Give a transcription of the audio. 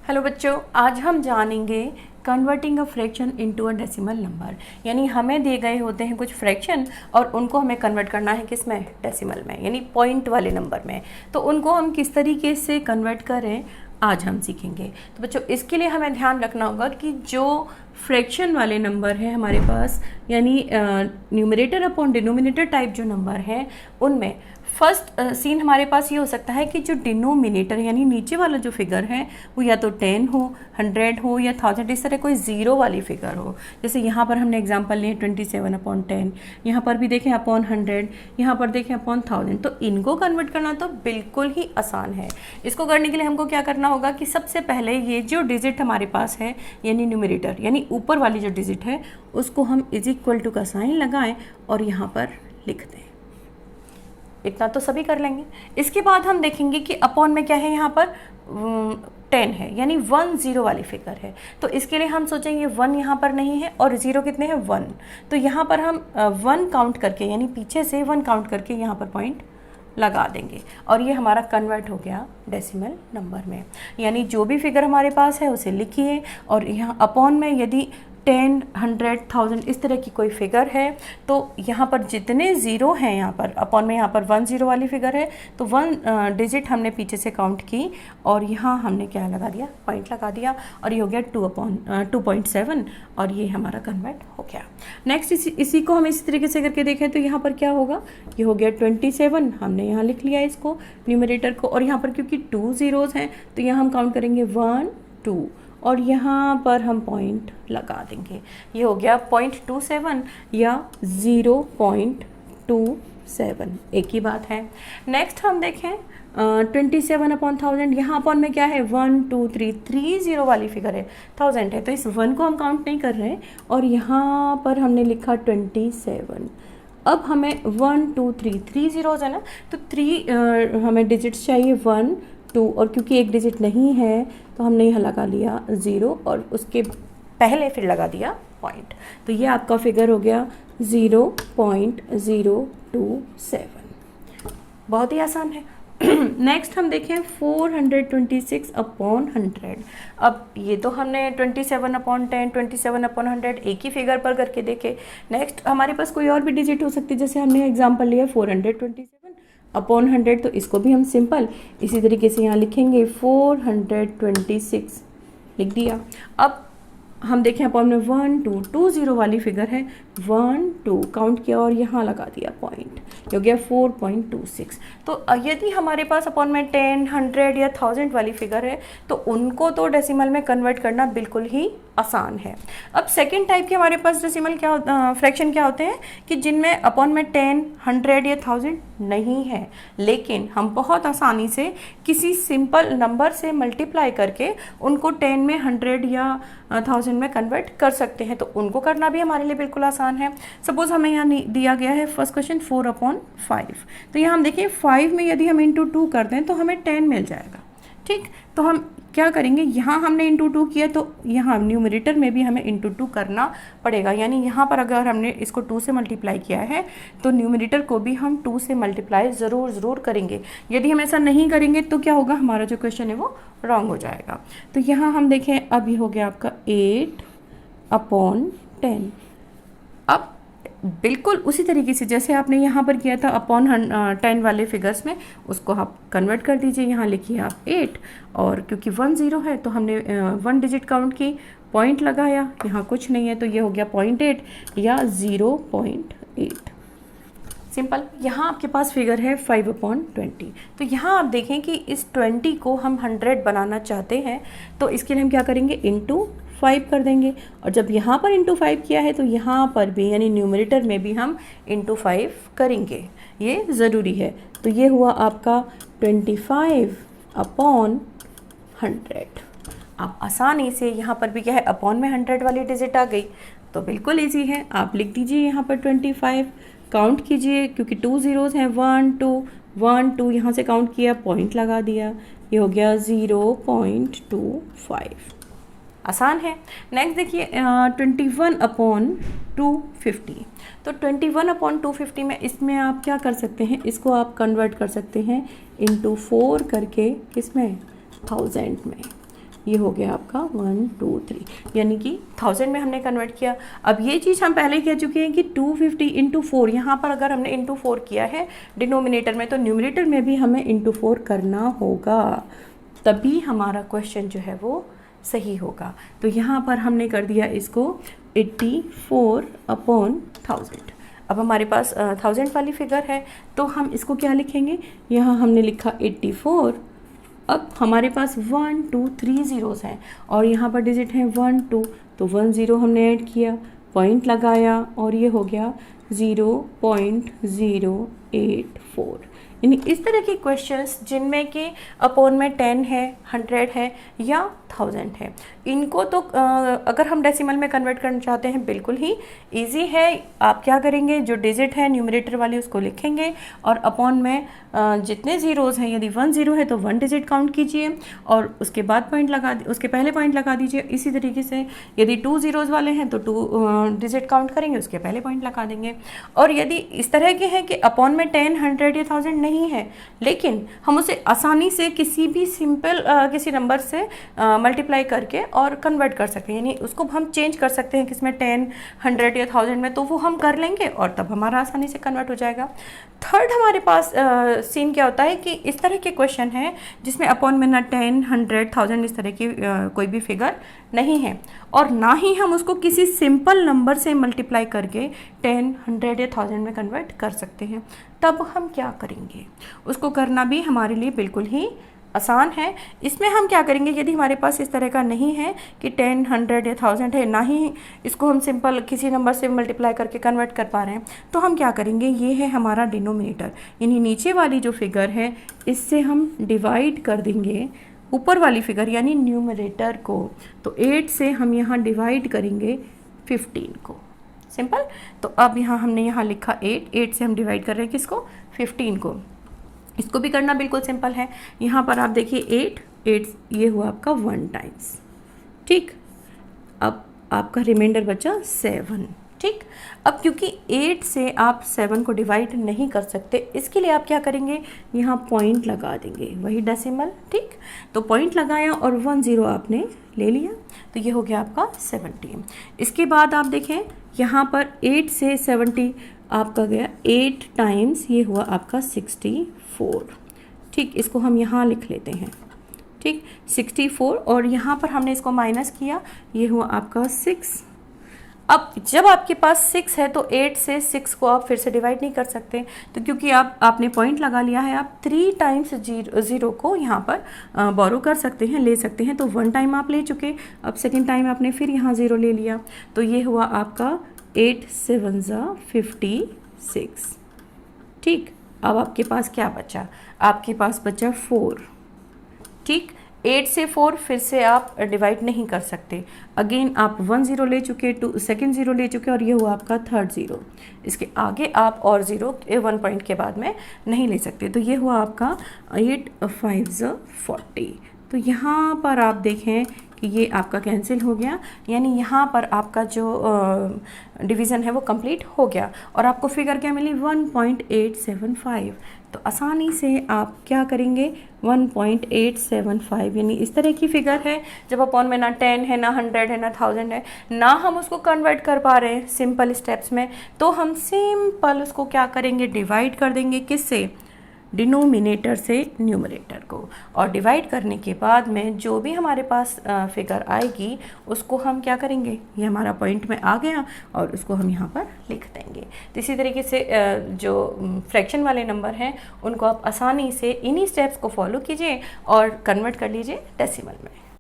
Hello बच्चों, आज हम जानेंगे converting a fraction into a decimal number. यानी हमें दिए गए होते हैं कुछ फ्रैक्शन और उनको हमें कन्वर्ट करना है किस में, डेसिमल में, यानी पॉइंट वाले नंबर में। तो उनको हम किस तरीके से कन्वर्ट करें आज हम सीखेंगे। तो बच्चों इसके लिए हमें ध्यान रखना होगा कि जो फ्रैक्शन वाले नंबर है हमारे पास, यानी न्यूमरेटर अपॉन डिनोमिनेटर टाइप जो नंबर है, उनमें फर्स्ट सीन हमारे पास ये हो सकता है कि जो डिनोमिनेटर यानी नीचे वाला जो फिगर है वो या तो 10 हो, 100 हो या 1000, इस तरह कोई ज़ीरो वाली फिगर हो। जैसे यहाँ पर हमने एग्जांपल लिए 27/10, यहाँ पर भी देखें अपॉन 100, यहाँ पर देखें अपॉन 1000। तो इनको कन्वर्ट करना तो बिल्कुल ही आसान है। इसको करने के लिए हमको क्या करना होगा कि सबसे पहले ये जो डिजिट हमारे पास है यानी न्यूमरेटर यानी ऊपर वाली जो डिजिट है उसको हम इज इक्वल टू का साइन लगाएं और यहाँ पर लिख दें। इतना तो सभी कर लेंगे। इसके बाद हम देखेंगे कि अपॉन में क्या है, यहाँ पर 10 है यानी 10 वाली फिगर है। तो इसके लिए हम सोचेंगे 1 यहाँ पर नहीं है और 0 कितने हैं, 1। तो यहाँ पर हम 1 काउंट करके यानी पीछे से 1 काउंट करके यहाँ पर पॉइंट लगा देंगे और ये हमारा कन्वर्ट हो गया डेसिमल नंबर में। यानी जो भी फिगर हमारे पास है उसे लिखिए और यहाँ अपॉन में यदि 10, 100, 1000 इस तरह की कोई फिगर है तो यहाँ पर जितने ज़ीरो हैं, यहाँ पर अपॉन में यहाँ पर 10 वाली फिगर है तो 1 डिजिट हमने पीछे से काउंट की और यहाँ हमने क्या लगा दिया, पॉइंट लगा दिया और ये हो गया 2.7 और ये हमारा कन्वर्ट हो गया। नेक्स्ट इसी को हम इसी तरीके से करके देखें तो यहाँ पर क्या होगा, ये हो गया 27, हमने यहाँ लिख लिया इसको न्यूमरेटर को और यहाँ पर क्योंकि 2 ज़ीरोज़ हैं तो यहाँ हम काउंट करेंगे 1, 2 और यहाँ पर हम पॉइंट लगा देंगे। ये हो गया 0.27 या 0.27, एक ही बात है। नेक्स्ट हम देखें 27/1000, यहाँ अपॉन में क्या है 1, 2, 3, 30 वाली फिगर है, 1000 है तो इस 1 को हम काउंट नहीं कर रहे और यहाँ पर हमने लिखा 27। अब हमें 1, 2, 3 zeros है ना, तो 3 हमें डिजिट्स चाहिए 1, 2 और क्योंकि एक डिजिट नहीं है तो हमने यहाँ लगा लिया 0 और उसके पहले फिर लगा दिया पॉइंट। तो ये आपका फिगर हो गया 0.027। बहुत ही आसान है। नेक्स्ट हम देखें 426/100। अब ये तो हमने 27/10, 27/100 एक ही फिगर पर करके देखे। नेक्स्ट हमारे पास कोई और भी डिजिट हो सकती है, जैसे हमने एग्जांपल लिया 427/100, तो इसको भी हम सिंपल इसी तरीके से यहाँ लिखेंगे 426 लिख दिया। अब हम देखें अपॉन में 1, 2, 20 वाली फिगर है, 1, 2 काउंट किया और यहाँ लगा दिया पॉइंट, हो गया 4.26। तो यदि हमारे पास अपॉन में 10, 100 या 1000 वाली फिगर है तो उनको तो डेसिमल में कन्वर्ट करना बिल्कुल ही आसान है। अब सेकेंड टाइप के हमारे पास डेसिमल फ्रैक्शन क्या होते हैं कि जिनमें अपॉन में 10, 100 या 1000 नहीं है, लेकिन हम बहुत आसानी से किसी सिंपल नंबर से मल्टीप्लाई करके उनको 10 में, 100 या 1000 में कन्वर्ट कर सकते हैं। तो उनको करना भी हमारे लिए बिल्कुल आसान है। सपोज हमें यहाँ दिया गया है फर्स्ट क्वेश्चन 4/5, तो यहाँ हम देखिए 5 में यदि हम इंटू 2 कर दें तो हमें 10 मिल जाएगा। ठीक, तो हम क्या करेंगे, यहाँ हमने इंटू 2 किया तो यहाँ न्यूमरेटर में भी हमें इंटू 2 करना पड़ेगा। यानी यहाँ पर अगर हमने इसको 2 से मल्टीप्लाई किया है तो न्यूमरेटर को भी हम 2 से मल्टीप्लाई ज़रूर करेंगे। यदि हम ऐसा नहीं करेंगे तो क्या होगा, हमारा जो क्वेश्चन है वो रॉन्ग हो जाएगा। तो यहाँ हम देखें अब ये हो गया आपका 8/10। अब बिल्कुल उसी तरीके से जैसे आपने यहाँ पर किया था अपॉन 10 वाले फिगर्स में, उसको आप कन्वर्ट कर दीजिए। यहाँ लिखिए आप 8 और क्योंकि 1 0 है तो हमने 1 डिजिट काउंट की, पॉइंट लगाया, यहाँ कुछ नहीं है तो ये हो गया 0.8 या 0.8। सिंपल। यहाँ आपके पास फिगर है 5/20। तो यहाँ आप देखें कि इस 20 को हम 100 बनाना चाहते हैं तो इसके लिए हम क्या करेंगे, इंटू 5 कर देंगे और जब यहाँ पर इंटू 5 किया है तो यहाँ पर भी यानी न्यूमरेटर में भी हम इंटू 5 करेंगे, ये ज़रूरी है। तो ये हुआ आपका 25/100। आप आसानी से यहाँ पर भी क्या है, अपॉन में 100 वाली डिजिट आ गई तो बिल्कुल ईजी है। आप लिख दीजिए यहाँ पर 25, काउंट कीजिए क्योंकि 2 ज़ीरोज़ हैं, 1, 2, 1, 2 यहाँ से काउंट किया, पॉइंट लगा दिया, ये हो गया 0.25। आसान है। नेक्स्ट देखिए 21/250। तो 21/250 में इसमें आप क्या कर सकते हैं, इसको आप कन्वर्ट कर सकते हैं इंटू 4 करके, किस में, 1000 में। ये हो गया आपका 1 2 3, यानी कि 1000 में हमने कन्वर्ट किया। अब ये चीज़ हम पहले कह चुके हैं कि 250 इंटू 4, यहाँ पर अगर हमने इंटू 4 किया है डिनोमिनेटर में, तो न्यूमरेटर में भी हमें इंटू 4 करना होगा, तभी हमारा क्वेश्चन जो है वो सही होगा। तो यहाँ पर हमने कर दिया इसको 84/1000। अब हमारे पास 1000 वाली फिगर है, तो हम इसको क्या लिखेंगे, यहाँ हमने लिखा 84। अब हमारे पास 1 2 3 ज़ीरोज़ हैं और यहाँ पर डिजिट हैं 1 2, तो 1 0 हमने ऐड किया, पॉइंट लगाया और ये हो गया 0.084। यानी इस तरह के क्वेश्चंस जिनमें कि अपॉन में 10 है, 100 है या 1000 है, इनको तो अगर हम डेसिमल में कन्वर्ट करना चाहते हैं बिल्कुल ही इजी है। आप क्या करेंगे, जो डिजिट है न्यूमरेटर वाली उसको लिखेंगे और अपॉन में जितने ज़ीरोज़ हैं, यदि 1 0 है तो 1 डिजिट काउंट कीजिए और उसके बाद पॉइंट उसके पहले पॉइंट लगा दीजिए। इसी तरीके से यदि 2 ज़ीरोज़ वाले हैं तो 2 डिजिट काउंट करेंगे, उसके पहले पॉइंट लगा देंगे। और यदि इस तरह के हैं कि अपॉन में 10 100 या 1000 नहीं है, लेकिन हम उसे आसानी से किसी भी सिंपल किसी नंबर से मल्टीप्लाई करके और कन्वर्ट कर सकते हैं, यानी उसको हम चेंज कर सकते हैं किसमें 10 100 या 1000 में, तो वो हम कर लेंगे और तब हमारा आसानी से कन्वर्ट हो जाएगा। थर्ड हमारे पास सीन क्या होता है कि इस तरह के क्वेश्चन हैं जिसमें अपॉन में ना 10 100 1000 इस तरह की कोई भी फिगर नहीं है और ना ही हम उसको किसी सिंपल नंबर से मल्टीप्लाई करके 10 100 या 1000 में कन्वर्ट कर सकते हैं। तब हम क्या करेंगे, उसको करना भी हमारे लिए बिल्कुल ही आसान है। इसमें हम क्या करेंगे, यदि हमारे पास इस तरह का नहीं है कि 10 100 या 1000 है, ना ही इसको हम सिंपल किसी नंबर से मल्टीप्लाई करके कन्वर्ट कर पा रहे हैं, तो हम क्या करेंगे, ये है हमारा डिनोमिनेटर, यानी नीचे वाली जो फिगर है इससे हम डिवाइड कर देंगे ऊपर वाली फिगर यानी न्यूमरेटर को। तो 8 से हम यहाँ डिवाइड करेंगे 15 को, सिंपल। तो अब यहाँ हमने यहाँ लिखा 8 से हम डिवाइड कर रहे हैं किसको, 15 को। इसको भी करना बिल्कुल सिंपल है। यहाँ पर आप देखिए 8 ये हुआ आपका 1 टाइम्स, ठीक। अब आपका रिमाइंडर बचा 7, ठीक। अब क्योंकि 8 से आप 7 को डिवाइड नहीं कर सकते, इसके लिए आप क्या करेंगे, यहाँ पॉइंट लगा देंगे, वही डेसिमल, ठीक। तो पॉइंट लगाया और 1 0 आपने ले लिया, तो ये हो गया आपका 70। इसके बाद आप देखें यहाँ पर 8 से 70 आपका गया 8 टाइम्स, ये हुआ आपका 64, ठीक। इसको हम यहाँ लिख लेते हैं, ठीक, 64 और यहाँ पर हमने इसको माइनस किया, ये हुआ आपका 6। अब जब आपके पास 6 है तो 8 से 6 को आप फिर से डिवाइड नहीं कर सकते, तो क्योंकि आपने पॉइंट लगा लिया है, आप 3 टाइम्स 0 को यहाँ पर बोरो कर सकते हैं, ले सकते हैं। तो 1 टाइम आप ले चुके, अब सेकेंड टाइम आपने फिर यहाँ 0 ले लिया, तो ये हुआ आपका 8 7 56, ठीक। अब आपके पास क्या बचा, आपके पास बचा 4, ठीक। 8 से 4 फिर से आप डिवाइड नहीं कर सकते, अगेन आप 1 0 ले चुके, 2 सेकेंड 0 ले चुके और ये हुआ आपका थर्ड 0। इसके आगे आप और 0 1 पॉइंट के बाद में नहीं ले सकते, तो ये हुआ आपका 8 5 40। तो यहाँ पर आप देखें कि ये आपका कैंसिल हो गया, यानी यहाँ पर आपका जो डिवीज़न है वो कंप्लीट हो गया और आपको फिगर क्या मिली, 1.875। तो आसानी से आप क्या करेंगे, 1.875, यानी इस तरह की फिगर है जब अपॉन में ना 10 है, ना 100 है, ना 1000 है, ना हम उसको कन्वर्ट कर पा रहे हैं सिंपल स्टेप्स में, तो हम सिंपल उसको क्या करेंगे, डिवाइड कर देंगे, किससे, डिनोमिनेटर से न्यूमरेटर को। और डिवाइड करने के बाद में जो भी हमारे पास फिगर आएगी उसको हम क्या करेंगे, ये हमारा पॉइंट में आ गया और उसको हम यहाँ पर लिख देंगे। तो इसी तरीके से जो फ्रैक्शन वाले नंबर हैं उनको आप आसानी से इन्हीं स्टेप्स को फॉलो कीजिए और कन्वर्ट कर लीजिए डेसिमल में।